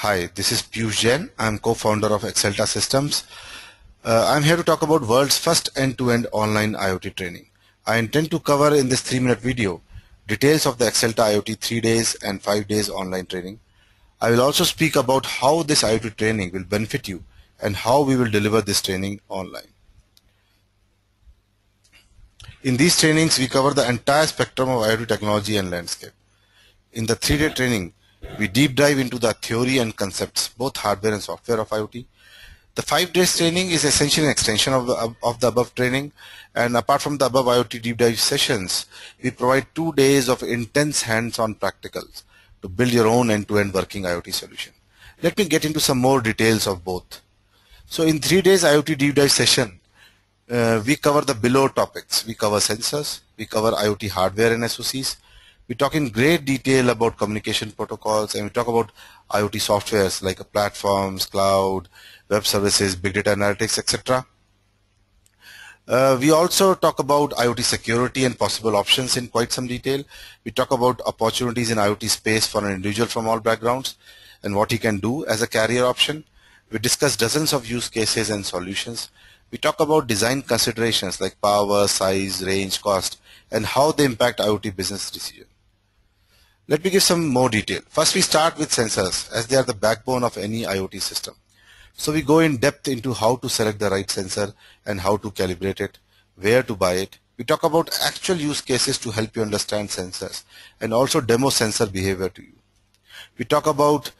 Hi, this is Piyush Jain. I'm co-founder of Excelta Systems. I'm here to talk about world's first end-to-end online IoT training. I intend to cover in this 3-minute video details of the Excelta IoT 3 days and 5 days online training. I will also speak about how this IoT training will benefit you and how we will deliver this training online. In these trainings, we cover the entire spectrum of IoT technology and landscape. In the 3-day training, we deep dive into the theory and concepts, both hardware and software of IoT. The 5 days training is essentially an extension of the above training, and apart from the above IoT deep dive sessions, we provide 2 days of intense hands-on practicals to build your own end-to-end working IoT solution. Let me get into some more details of both. So in 3 days IoT deep dive session, we cover the below topics. We cover sensors, we cover IoT hardware and SoCs, we talk in great detail about communication protocols, and we talk about IoT softwares like platforms, cloud, web services, big data analytics, etc. We also talk about IoT security and possible options in quite some detail. We talk about opportunities in IoT space for an individual from all backgrounds and what he can do as a career option. We discuss dozens of use cases and solutions. We talk about design considerations like power, size, range, cost, and how they impact IoT business decisions. Let me give some more detail. First, we start with sensors, as they are the backbone of any IoT system. So we go in depth into how to select the right sensor and how to calibrate it, where to buy it. We talk about actual use cases to help you understand sensors and also demo sensor behavior to you. We talk about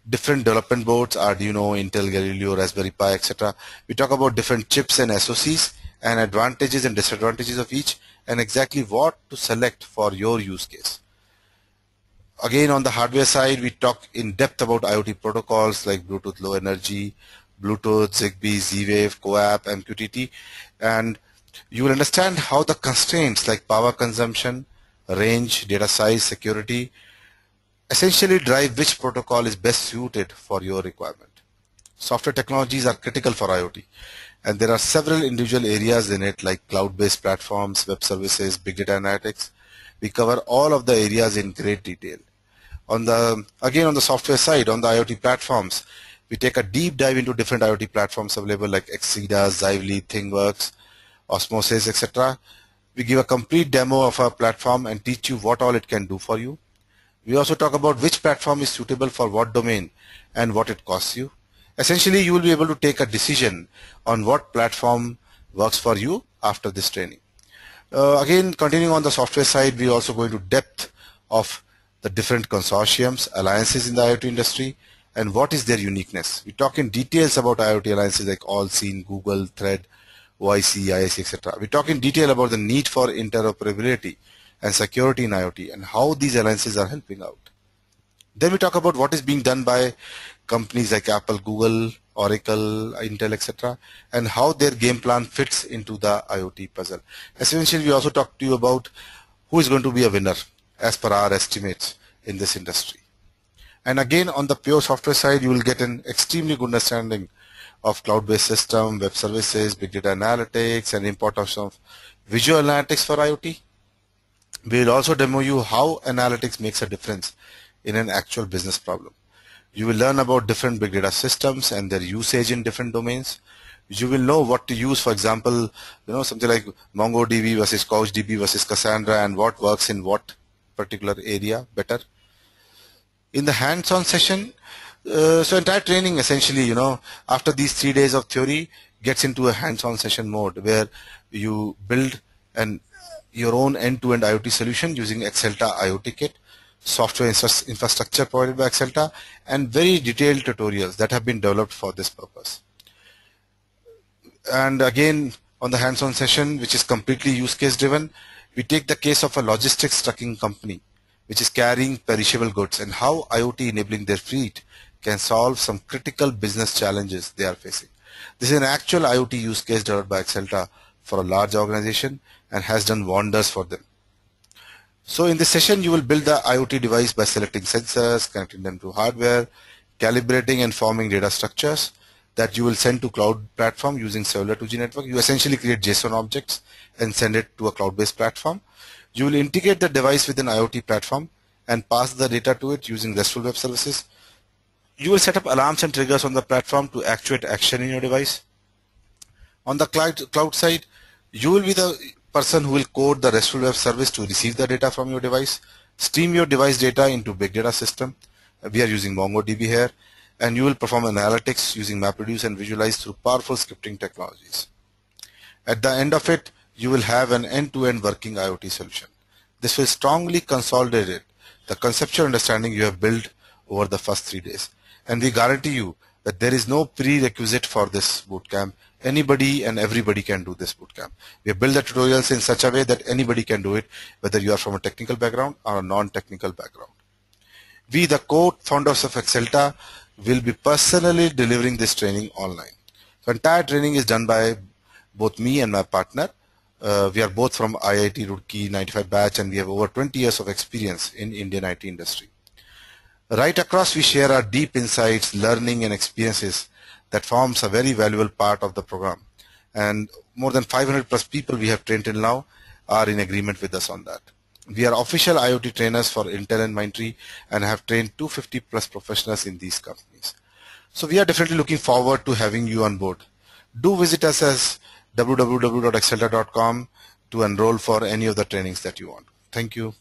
different development boards, Arduino, Intel, Galileo, Raspberry Pi, etc. We talk about different chips and SoCs and advantages and disadvantages of each and exactly what to select for your use case. Again, on the hardware side, we talk in depth about IoT protocols like Bluetooth Low Energy, Bluetooth, Zigbee, Z-Wave, CoAP, MQTT, and you will understand how the constraints like power consumption, range, data size, security essentially drive which protocol is best suited for your requirement. Software technologies are critical for IoT, and there are several individual areas in it like cloud-based platforms, web services, big data analytics. We cover all of the areas in great detail. Again, on the software side, on the IoT platforms, we take a deep dive into different IoT platforms available like Exida, Xively, ThingWorks, Osmosis, etc. We give a complete demo of our platform and teach you what all it can do for you. We also talk about which platform is suitable for what domain and what it costs you. Essentially, you will be able to take a decision on what platform works for you after this training. Again, continuing on the software side, we also go into depth of the different consortiums, alliances in the IoT industry, and what is their uniqueness. We talk in details about IoT alliances like Allseen, Google, Thread, OIC, IIC, etc. We talk in detail about the need for interoperability and security in IoT and how these alliances are helping out. Then we talk about what is being done by companies like Apple, Google, Oracle, Intel, etc., and how their game plan fits into the IoT puzzle. Essentially, we also talk to you about who is going to be a winner as per our estimates in this industry. And again, on the pure software side, you will get an extremely good understanding of cloud-based system, web services, big data analytics, and importance of visual analytics for IoT. We will also demo you how analytics makes a difference in an actual business problem. You will learn about different big data systems and their usage in different domains. You will know what to use, for example, something like MongoDB versus CouchDB versus Cassandra and what works in what particular area better. In the hands-on session, so entire training essentially, after these 3 days of theory gets into a hands-on session mode where you build your own end-to-end IoT solution using Excelta IoT Kit, software infrastructure provided by Excelta, and very detailed tutorials that have been developed for this purpose. And again, on the hands-on session, which is completely use case driven, we take the case of a logistics trucking company which is carrying perishable goods and how IoT enabling their fleet can solve some critical business challenges they are facing. This is an actual IoT use case developed by Excelta for a large organization and has done wonders for them. So in this session, you will build the IoT device by selecting sensors, connecting them to hardware, calibrating and forming data structures that you will send to cloud platform using cellular 2G network. You essentially create JSON objects and send it to a cloud-based platform. You will integrate the device with an IoT platform and pass the data to it using RESTful web services. You will set up alarms and triggers on the platform to actuate action in your device. On the cloud side, you will be the person who will code the RESTful web service to receive the data from your device, stream your device data into big data system. We are using MongoDB here, and you will perform analytics using MapReduce and visualize through powerful scripting technologies. At the end of it, you will have an end-to-end working IoT solution. This will strongly consolidate the conceptual understanding you have built over the first 3 days. And we guarantee you that there is no prerequisite for this bootcamp. Anybody and everybody can do this bootcamp. We have built the tutorials in such a way that anybody can do it, whether you are from a technical background or a non-technical background. We, the co-founders of Excelta, will be personally delivering this training online. The entire training is done by both me and my partner. We are both from IIT Roorkee 95 batch, and we have over 20 years of experience in Indian IT industry. Right across, we share our deep insights, learning and experiences that forms a very valuable part of the program. And more than 500 plus people we have trained till now are in agreement with us on that. We are official IoT trainers for Intel and Mindtree and have trained 250 plus professionals in these companies. So we are definitely looking forward to having you on board. Do visit us as www.excelta.com to enroll for any of the trainings that you want. Thank you.